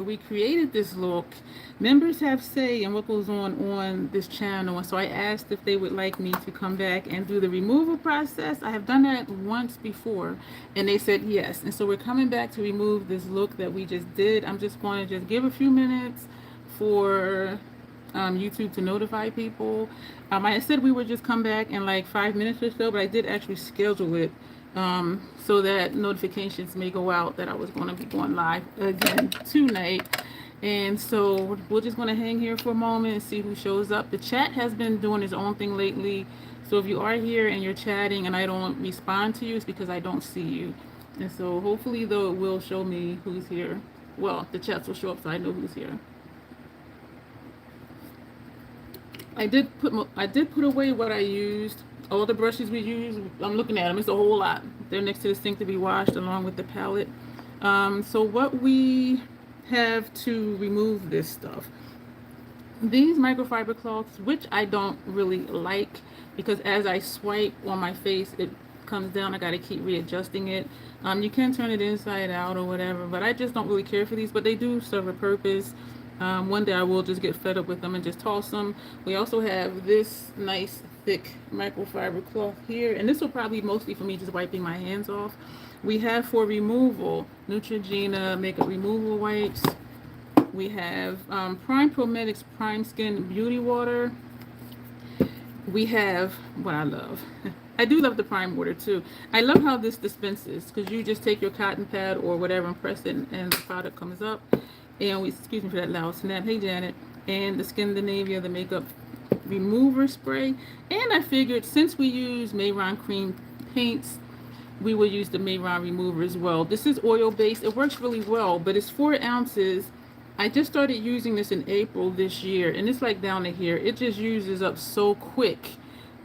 We created this look. Members have say in what goes on this channel, and so I asked if they would like me to come back and do the removal process. I have done that once before, and they said yes. And so we're coming back to remove this look that we just did. I'm just going to just give a few minutes for YouTube to notify people. I said we would just come back in like 5 minutes or so, but I did actually schedule it so that notifications may go out that I was going to be going live again tonight. And so we're just going to hang here for a moment and see who shows up. The chat has been doing its own thing lately. So if you are here and you're chatting and I don't respond to you, it's because I don't see you. And so hopefully, though, it will show me who's here. Well, the chats will show up so I know who's here. I did put away what I used. All the brushes we use, I'm looking at them. It's a whole lot. They're next to the sink to be washed along with the palette. So what we have to remove this stuff. These microfiber cloths, which I don't really like because as I swipe on my face, it comes down. I got to keep readjusting it. You can turn it inside out or whatever, but I just don't really care for these, but they do serve a purpose. One day I will just get fed up with them and just toss them. We also have this nice thick microfiber cloth here, and this will probably mostly for me just wiping my hands off. We have for removal Neutrogena makeup removal wipes. We have Prime Promedics Prime Skin Beauty Water. We have what I love. I do love the Prime water too. I love how this dispenses because you just take your cotton pad or whatever and press it and the product comes up. And excuse me for that loud snap. Hey Janet. And the Scandinavia, the makeup remover spray. And I figured since we use Mayron cream paints, we will use the Mayron remover as well. This is oil based. It works really well, but it's 4 ounces. I just started using this in April this year, and it's like down to here. It just uses up so quick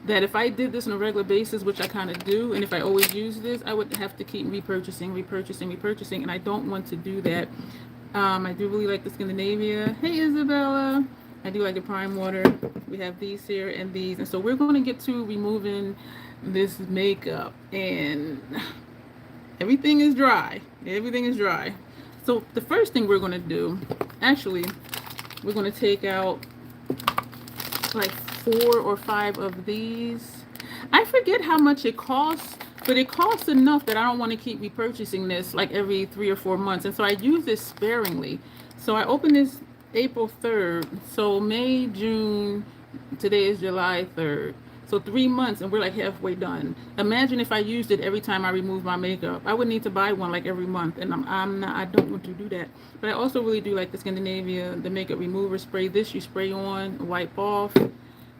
that if I did this on a regular basis, which I kind of do, and if I always use this, I would have to keep repurchasing, and I don't want to do that. I do really like the Scandinavia. Hey Isabella. I do like the Prime water. We have these here and these, and so we're going to get to removing this makeup, and everything is dry. So the first thing we're going to do, actually, we're going to take out like 4 or 5 of these. I forget how much it costs, but it costs enough that I don't want to keep repurchasing this like every 3 or 4 months. And so I use this sparingly. So I opened this April 3rd. So May, June, today is July 3rd. So 3 months and we're like halfway done. Imagine if I used it every time I remove my makeup. I would need to buy one like every month, and I don't want to do that. But I also really do like the Scandinavia, the makeup remover spray. This you spray on, wipe off.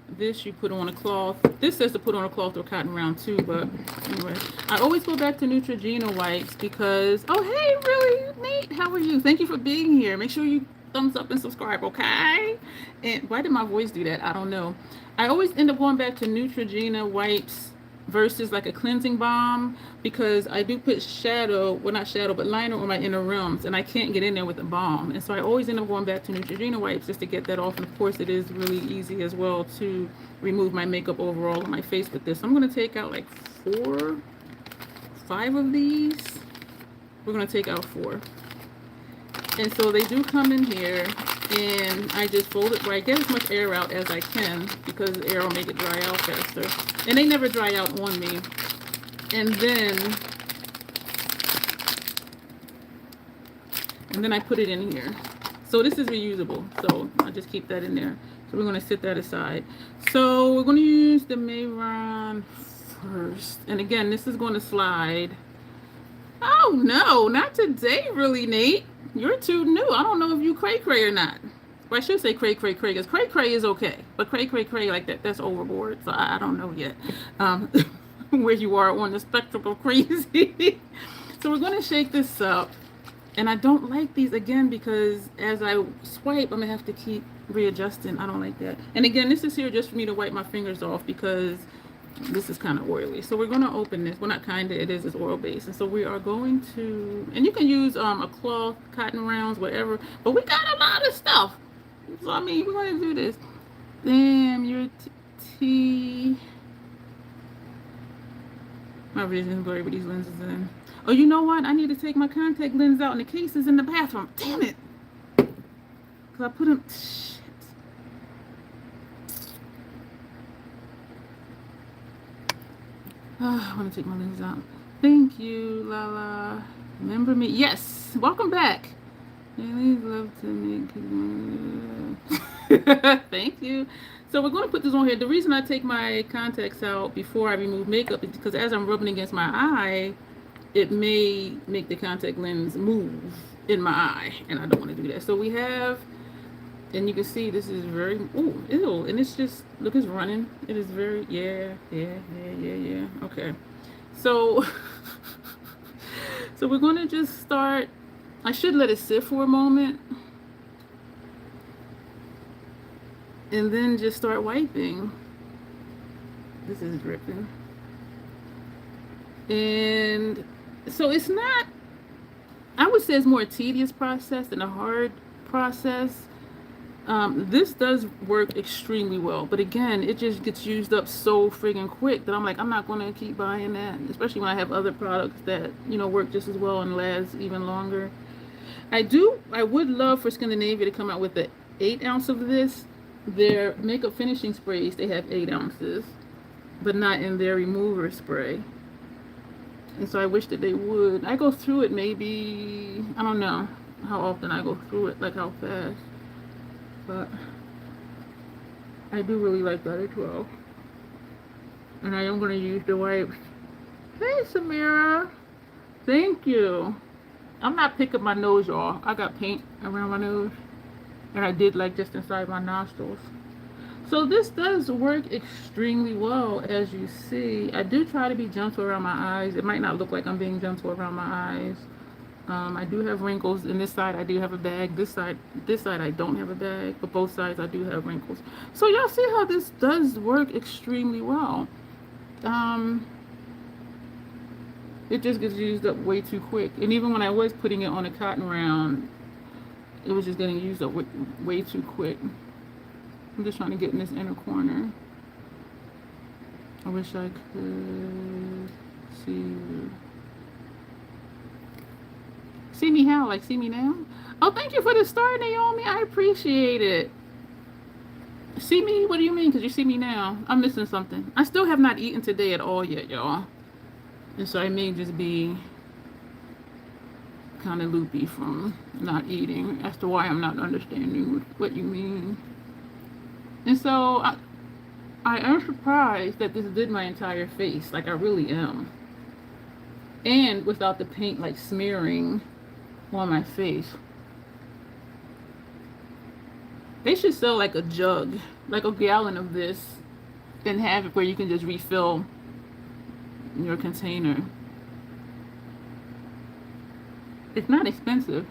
This you put on a cloth. This says to put on a cloth or cotton round too, but anyway. I always go back to Neutrogena wipes because, oh hey, really neat. How are you? Thank you for being here. Make sure you thumbs up and subscribe, okay? And why did my voice do that? I don't know. I always end up going back to Neutrogena wipes versus like a cleansing balm because I do put shadow, well not shadow, but liner on my inner rims, and I can't get in there with a balm. And so I always end up going back to Neutrogena wipes just to get that off. And of course it is really easy as well to remove my makeup overall on my face with this. So I'm going to take out like 4, 5 of these. We're going to take out 4. And so they do come in here, and I just fold it where I get as much air out as I can because the air will make it dry out faster. And they never dry out on me. And then I put it in here. So this is reusable. So I just keep that in there. So we're going to set that aside. So we're going to use the Mayron first. And again, this is going to slide. Oh no, not today, really, Nate. You're too new. I don't know if you cray or not. Well, I should say cray because cray is okay. But cray like that, that's overboard. So I don't know yet where you are on the spectrum of crazy. So we're going to shake this up. And I don't like these again because as I swipe, I'm going to have to keep readjusting. I don't like that. And again, this is here just for me to wipe my fingers off because this is kind of oily. So we're going to open this. Well, not kind of, it's oil based. And so we are going to, and you can use a cloth, cotton rounds, whatever, but we got a lot of stuff. So I mean, we're going to do this. Damn, your my vision's blurry with these lenses in. Oh, you know what? I need to take my contact lens out and the case is in the bathroom. Damn it. Because I put them... Shit. I want to take my lens out. Thank you, Lala. Remember me? Yes. Welcome back. Aliens love to make... Thank you. So we're going to put this on here. The reason I take my contacts out before I remove makeup is because as I'm rubbing against my eye, it may make the contact lens move in my eye, and I don't want to do that. So we have, and you can see this is very, oh, ew, and it's just, look, it's running. It is very, yeah. Okay. So, so we're going to just start. I should let it sit for a moment and then just start wiping. This is dripping. And so it's not, I would say it's more a tedious process than a hard process. This does work extremely well, but again, it just gets used up so friggin' quick that I'm like, I'm not going to keep buying that, especially when I have other products that, you know, work just as well and last even longer. I would love for Scandinavia to come out with the 8 ounce of this. Their makeup finishing sprays, they have 8 ounces, but not in their remover spray. And so I wish that they would. I go through it maybe, I don't know how often I go through it, like how fast. But I do really like that as well. And I am going to use the wipes. Hey, Samira. Thank you. I'm not picking my nose off. I got paint around my nose. And I did like just inside my nostrils. So this does work extremely well, as you see. I do try to be gentle around my eyes. It might not look like I'm being gentle around my eyes. I do have wrinkles. In this side, I do have a bag. This side, I don't have a bag. But both sides, I do have wrinkles. So y'all see how this does work extremely well. It just gets used up way too quick. And even when I was putting it on a cotton round, it was just getting used up way too quick. I'm just trying to get in this inner corner. I wish I could see you. See me how? Like see me now? Oh, thank you for the star, Naomi. I appreciate it. See me? What do you mean? Because you see me now. I'm missing something. I still have not eaten today at all yet, y'all. And so I may just be kind of loopy from not eating as to why I'm not understanding what you mean. And so I am surprised that this did my entire face. Like I really am. And without the paint like smearing on my face. They should sell like a jug, like a gallon of this, and have it where you can just refill your container. It's not expensive,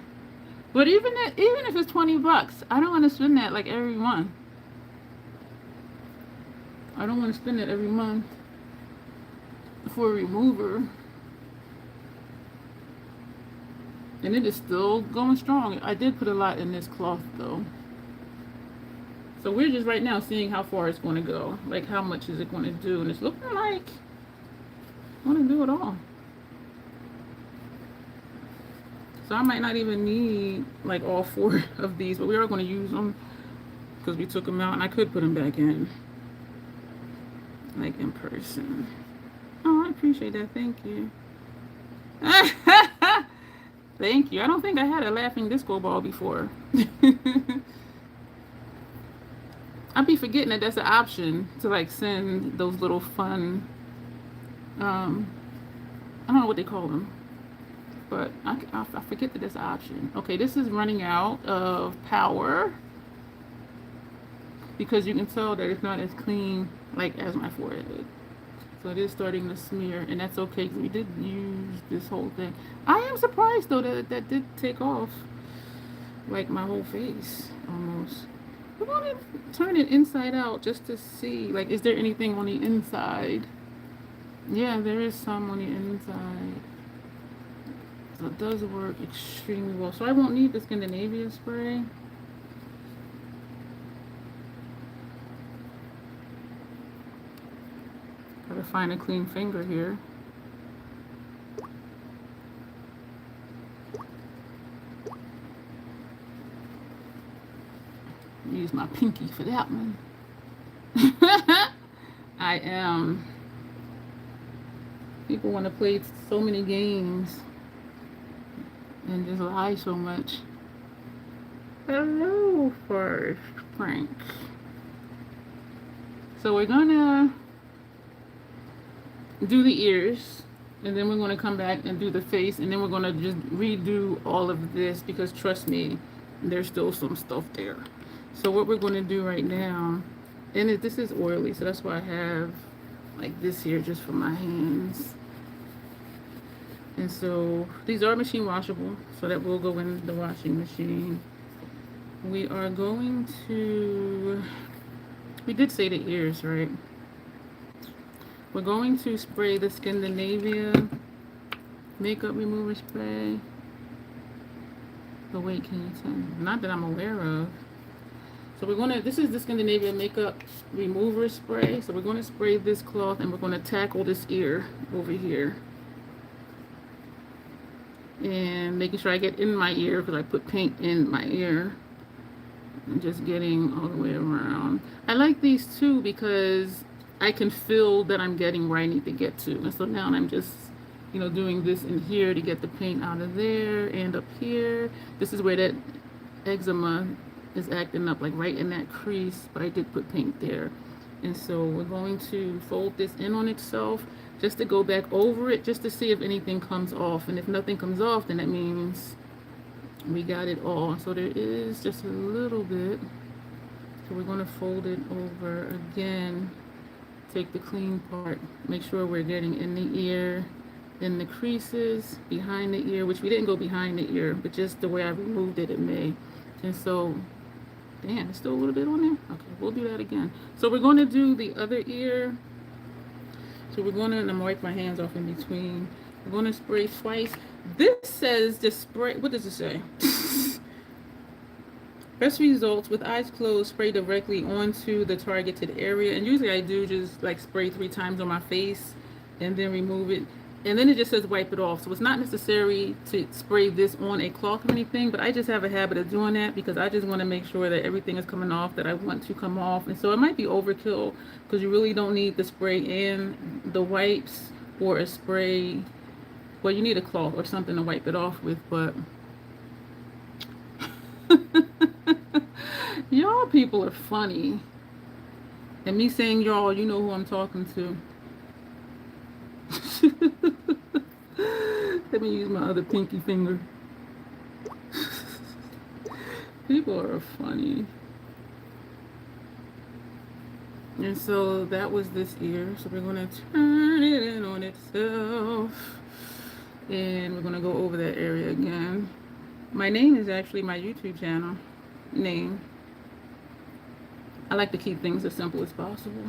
but even if it's $20, I don't want to spend that like every month. I don't want to spend it every month for a remover. And it is still going strong. I did put a lot in this cloth though. So we're just right now seeing how far it's going to go. Like how much is it going to do? And it's looking like I want to do it all. So I might not even need like all 4 of these, but we are going to use them because we took them out and I could put them back in. Like in person. Oh, I appreciate that. Thank you. Thank you. I don't think I had a laughing disco ball before. I'd be forgetting that that's an option to like send those little fun, I don't know what they call them, but I forget that that's an option. Okay, this is running out of power because you can tell that it's not as clean like as my forehead. So it is starting to smear, and that's okay because we did use this whole thing. I am surprised though that that did take off like my whole face almost. We're going to turn it inside out just to see, like, is there anything on the inside? Yeah, there is some on the inside. So it does work extremely well. So I won't need the Scandinavia spray. Gotta find a clean finger here. Use my pinky for that one. I am. People want to play so many games and just lie so much. Hello, first Frank. So we're gonna do the ears, and then we're gonna come back and do the face, and then we're gonna just redo all of this because trust me, there's still some stuff there. So what we're gonna do right now, and this is oily, so that's why I have like this here just for my hands. And so these are machine washable, so that will go in the washing machine. We are going to, we did say the ears, right? We're going to spray the Scandinavia makeup remover spray. Oh wait, can you tell me? Not that I'm aware of. So we're gonna, this is the Scandinavia makeup remover spray. So we're gonna spray this cloth and we're gonna tackle this ear over here. And making sure I get in my ear because I put paint in my ear. And just getting all the way around. I like these too because I can feel that I'm getting where I need to get to. And so now I'm just, you know, doing this in here to get the paint out of there and up here. This is where that eczema is acting up, like right in that crease, but I did put paint there. And so we're going to fold this in on itself just to go back over it, just to see if anything comes off. And if nothing comes off, then that means we got it all. So there is just a little bit. So we're going to fold it over again. Take the clean part. Make sure we're getting in the ear, in the creases, behind the ear, which we didn't go behind the ear, but just the way I removed it, it may. And so, damn, there's still a little bit on there. Okay, we'll do that again. So we're going to do the other ear. So we're going to, and I'm going to wipe my hands off in between. We're going to spray twice. This says just spray, what does it say? Best results with eyes closed, spray directly onto the targeted area. And usually I do just like spray 3 times on my face and then remove it. And then it just says wipe it off. So it's not necessary to spray this on a cloth or anything, but I just have a habit of doing that because I just want to make sure that everything is coming off that I want to come off. And so it might be overkill because you really don't need the spray in the wipes or a spray. Well, you need a cloth or something to wipe it off with, but y'all people are funny. And me saying y'all, you know who I'm talking to. Let me use my other pinky finger. People are funny. And so that was this ear. So we're going to turn it in on itself. And we're going to go over that area again. My name is actually my YouTube channel name. I like to keep things as simple as possible.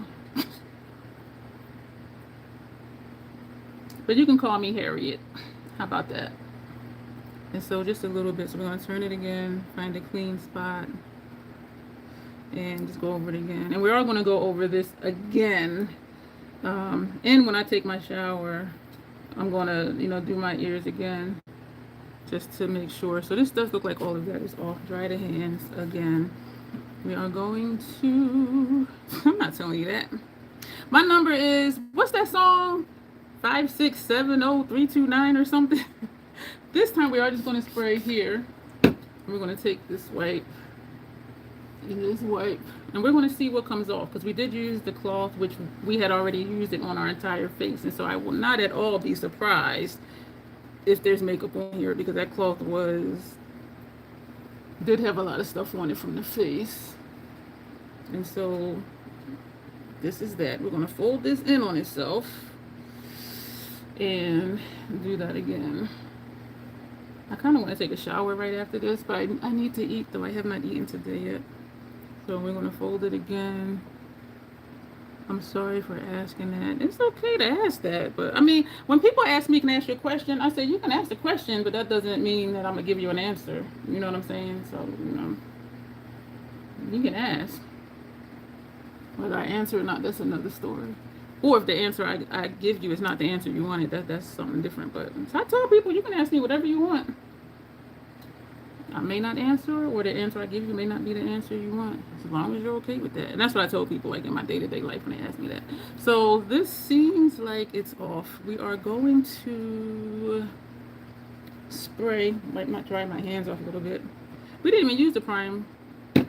But you can call me Harriet. How about that? And so just a little bit. So we're going to turn it again, find a clean spot, and just go over it again. And we're all going to go over this again. And when I take my shower, I'm going to, you know, do my ears again just to make sure. So this does look like all of that is off. Dry the hands again. We are going to, I'm not telling you that. My number is, what's that song? 5670329 or something. This time we are just going to spray here. We're going to take this wipe and this wipe, and we're going to see what comes off because we did use the cloth, which we had already used it on our entire face, and so I will not at all be surprised if there's makeup on here because that cloth did have a lot of stuff on it from the face. And so this is that. We're going to fold this in on itself and do that again. I kind of want to take a shower right after this, but I need to eat though. I have not eaten today yet. So we're going to fold it again. I'm sorry for asking that. It's okay to ask that, but I mean, when people ask me, can I ask you a question? I say, you can ask the question, but that doesn't mean that I'm going to give you an answer. You know what I'm saying? So, you know, you can ask. Whether I answer or not, that's another story. Or if the answer I give you is not the answer you wanted, that's something different. But so I tell people, you can ask me whatever you want. I may not answer, or the answer I give you may not be the answer you want, as long as you're okay with that. And that's what I told people, like in my day-to-day life, when they ask me that. So this seems like it's off. We are going to spray, might dry my hands off a little bit. We didn't even use the prime. So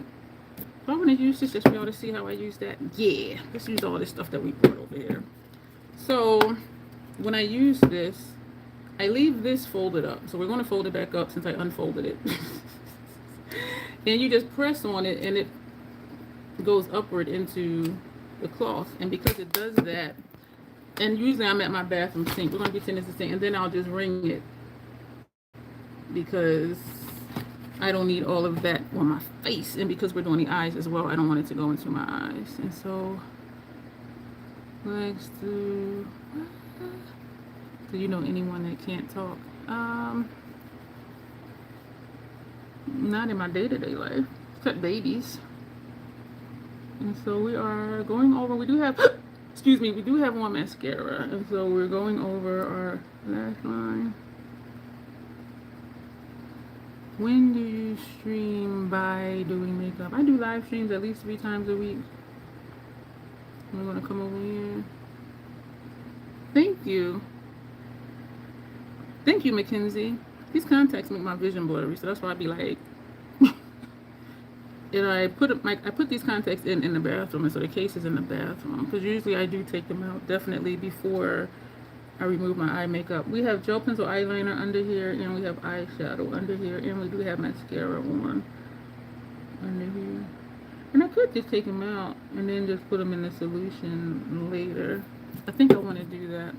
I'm going to use this just for y'all to see how I use that. Yeah, let's use all this stuff that we brought over here. So when I use this, I leave this folded up. So we're going to fold it back up since I unfolded it. And you just press on it and it goes upward into the cloth. And because it does that, and usually I'm at my bathroom sink. We're going to pretend it's the sink. And then I'll just wring it, because I don't need all of that on my face. And because we're doing the eyes as well, I don't want it to go into my eyes. And so let's do you know anyone that can't talk? Not in my day-to-day life, except babies. And so we are going over, we do have excuse me, we do have one mascara, and so we're going over our lash line. When do you stream by doing makeup? I do live streams at least 3 times a week. We're going to come over here. Thank you. Thank you, Mackenzie. These contacts make my vision blurry, so that's why I be like, and I put these contacts in the bathroom, and so the case is in the bathroom, because usually I do take them out definitely before I remove my eye makeup. We have gel pencil eyeliner under here, and we have eyeshadow under here, and we do have mascara on under here. And I could just take them out and then just put them in the solution later. I think I want to do that.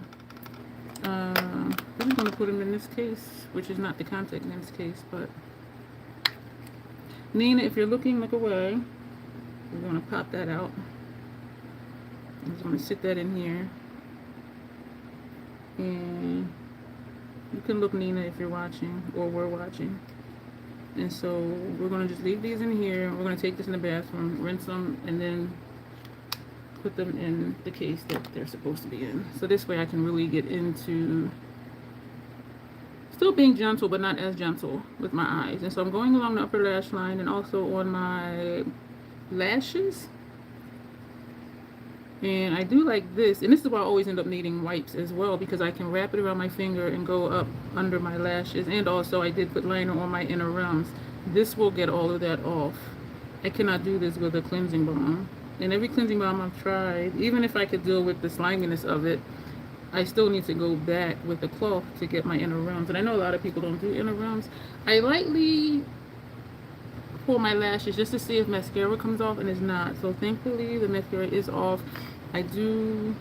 I'm just going to put them in this case, which is not the contact lens case, but Nina, if you're looking, look away. We're going to pop that out. I'm just going to sit that in here. And you can look, Nina, if you're watching or we're watching. And so we're going to just leave these in here. We're going to take this in the bathroom, rinse them, and then put them in the case that they're supposed to be in. So this way I can really get into still being gentle, but not as gentle with my eyes. And so I'm going along the upper lash line and also on my lashes. And I do like this, and this is why I always end up needing wipes as well, because I can wrap it around my finger and go up under my lashes. And also I did put liner on my inner rims. This will get all of that off. I cannot do this with a cleansing balm. And every cleansing balm I've tried, even if I could deal with the sliminess of it, I still need to go back with the cloth to get my inner rims. And I know a lot of people don't do inner rims. I lightly pull my lashes just to see if mascara comes off, and it's not. So thankfully the mascara is off. I do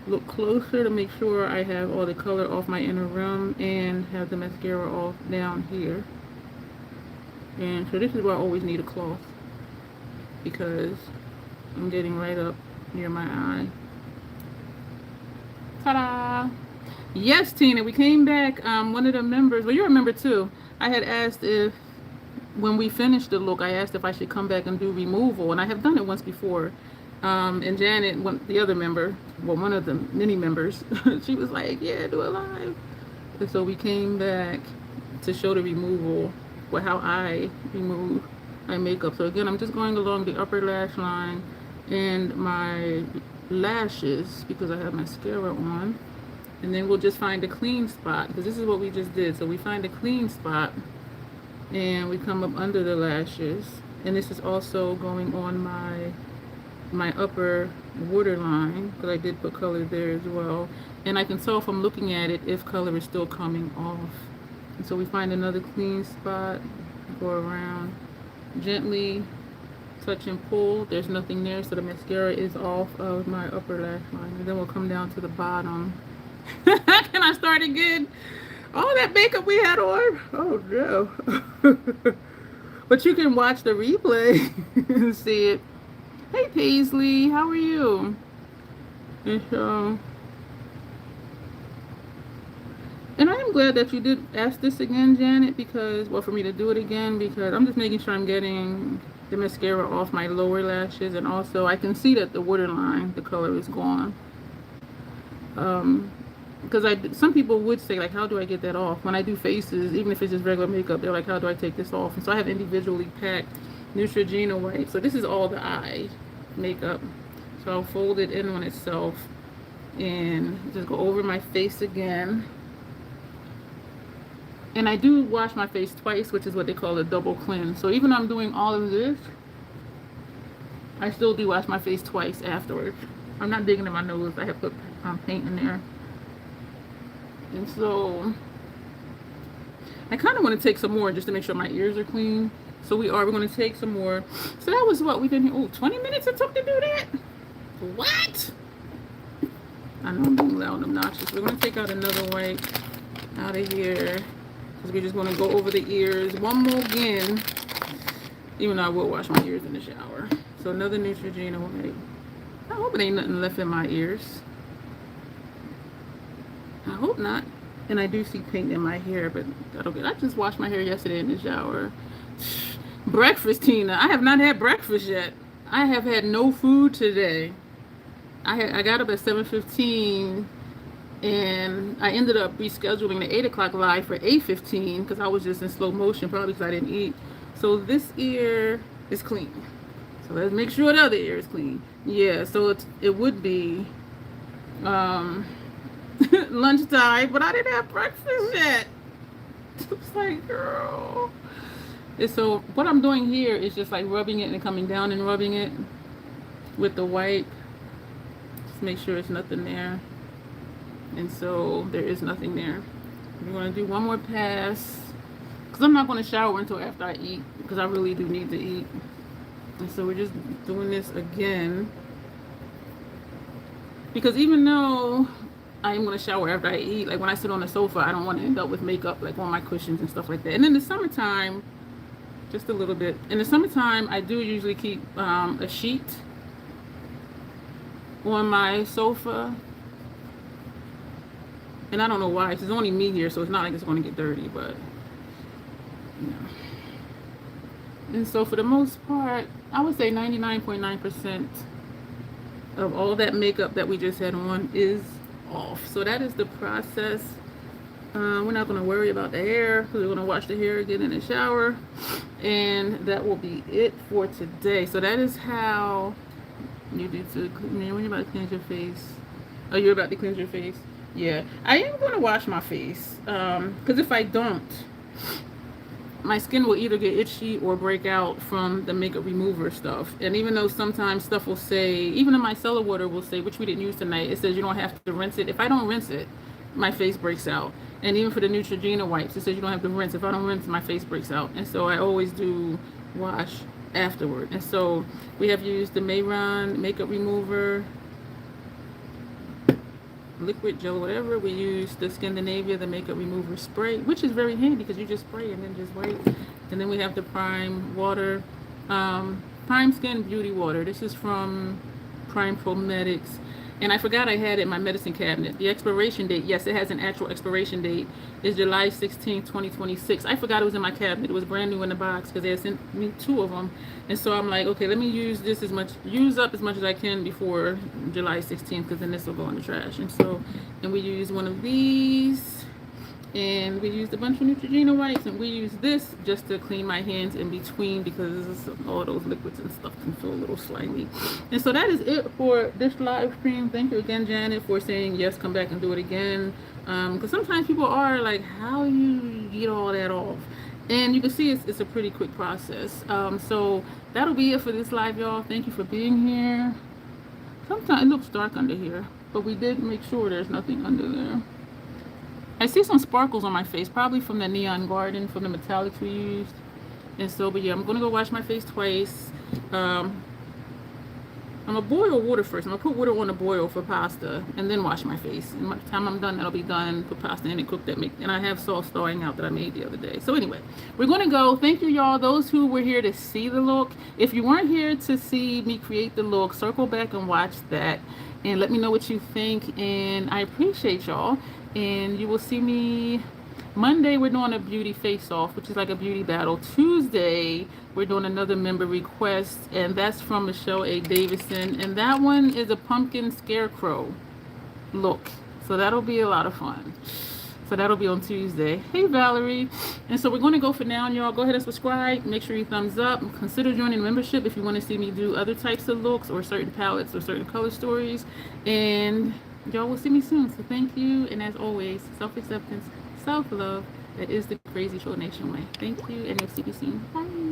look closer to make sure I have all the color off my inner rim and have the mascara off down here. And so this is why I always need a cloth, because I'm getting right up near my eye. Ta-da! Yes, Tina, we came back. One of the members, well, you're a member too. I had asked if, when we finished the look, I asked if I should come back and do removal, and I have done it once before. And Janet, the other member, well, one of the many members, she was like, yeah, do it live. And so we came back to show the removal, or how I remove my makeup. So again, I'm just going along the upper lash line and my lashes, because I have mascara on. And then we'll just find a clean spot, because this is what we just did. So we find a clean spot and we come up under the lashes, and this is also going on my upper waterline, because I did put color there as well. And I can tell from looking at it if color is still coming off. And so we find another clean spot, go around, gently touch and pull. There's nothing there, so the mascara is off of my upper lash line. And then we'll come down to the bottom. Can I start again? All that makeup we had on? Oh no. But you can watch the replay and see it. Hey Paisley, how are you? And so, and I'm glad that you did ask this again, Janet, because, well, for me to do it again, because I'm just making sure I'm getting the mascara off my lower lashes, and also I can see that the waterline, the color is gone. because some people would say like, how do I get that off? When I do faces, even if it's just regular makeup, they're like, how do I take this off? And so I have individually packed Neutrogena wipes. So this is all the eye makeup. So I'll fold it in on itself and just go over my face again. And I do wash my face twice, which is what they call a double cleanse. So even though I'm doing all of this, I still do wash my face twice afterwards. I'm not digging in my nose. I have put paint in there. And so I kind of want to take some more just to make sure my ears are clean. So we're going to take some more. So that was what we've been here. Oh, 20 minutes it took to do that? What? I know I'm being loud and obnoxious. We're going to take out another wipe out of here. Because we're just going to go over the ears one more again. Even though I will wash my ears in the shower. So another Neutrogena wipe. I hope it ain't nothing left in my ears. I hope not. And I do see paint in my hair, but that'll get. I just washed my hair yesterday in the shower. Breakfast, Tina. I have not had breakfast yet. I have had no food today. I got up at 7:15, and I ended up rescheduling the 8 o'clock live for 8:15 because I was just in slow motion, probably because I didn't eat. So this ear is clean. So let's make sure the other ear is clean. Yeah, so it would be lunchtime, but I didn't have breakfast yet. It's like, girl. And so what I'm doing here is just like rubbing it and coming down and rubbing it with the wipe. Just make sure there's nothing there. And so there is nothing there. We're going to do one more pass because I'm not going to shower until after I eat because I really do need to eat. And so we're just doing this again because even though I am going to shower after I eat, like when I sit on the sofa, I don't want to end up with makeup like on my cushions and stuff like that. And in the summertime, just a little bit. In the summertime, I do usually keep a sheet on my sofa. And I don't know why, because it's only me here, so it's not like it's going to get dirty, but, you know. And so for the most part, I would say 99.9% of all that makeup that we just had on is off. So that is the process. We're not going to worry about the hair because we're going to wash the hair again in the shower, and that will be it for today. So that is how you do to when you're about to cleanse your face. Oh, you're about to cleanse your face? Yeah, I am going to wash my face because if I don't, my skin will either get itchy or break out from the makeup remover stuff. And even though sometimes stuff will say, even in my micellar water will say, which we didn't use tonight, it says you don't have to rinse it. If I don't rinse it, my face breaks out. And even for the Neutrogena wipes, it says you don't have to rinse. If I don't rinse, my face breaks out. And so I always do wash afterward. And so we have used the Mayron makeup remover, liquid gel, whatever. We use the Scandinavia, the makeup remover spray, which is very handy because you just spray and then just wipe. And then we have the Prime water, Prime Skin Beauty Water. This is from Prime Promedics. And I forgot I had it in my medicine cabinet. The expiration date, yes, it has an actual expiration date, is July 16, 2026. I forgot it was in my cabinet. It was brand new in the box because they had sent me 2 of them. And so I'm like, okay, let me use up as much as I can before July 16th because then this will go in the trash. And so, and we use one of these. And we used a bunch of Neutrogena wipes, and we use this just to clean my hands in between because all those liquids and stuff can feel a little slimy. And so that is it for this live stream. Thank you again, Janet, for saying yes, come back and do it again. Because sometimes people are like, how you get all that off? And you can see it's a pretty quick process. So that'll be it for this live, y'all. Thank you for being here. Sometimes it looks dark under here, but we did make sure there's nothing under there. I see some sparkles on my face, probably from the Neon Garden, from the metallics we used. And so, but yeah, I'm going to go wash my face twice. I'm going to boil water first. I'm going to put water on the boil for pasta and then wash my face. And by the time I'm done, that'll be done. Put pasta in and cook that. And I have sauce thawing out that I made the other day. So anyway, we're going to go. Thank you, y'all. Those who were here to see the look. If you weren't here to see me create the look, circle back and watch that. And let me know what you think. And I appreciate y'all. And you will see me Monday. We're doing a beauty face-off, which is like a beauty battle. Tuesday, we're doing another member request, and that's from Michelle A. Davison. And that one is a pumpkin scarecrow look. So that'll be a lot of fun. So that'll be on Tuesday. Hey, Valerie. And so we're going to go for now, and y'all go ahead and subscribe. Make sure you thumbs up. Consider joining membership if you want to see me do other types of looks or certain palettes or certain color stories. And y'all will see me soon. So thank you. And as always, self-acceptance, self-love. That is the Crazy Troll Nation way. Thank you, and you'll see me soon. Bye.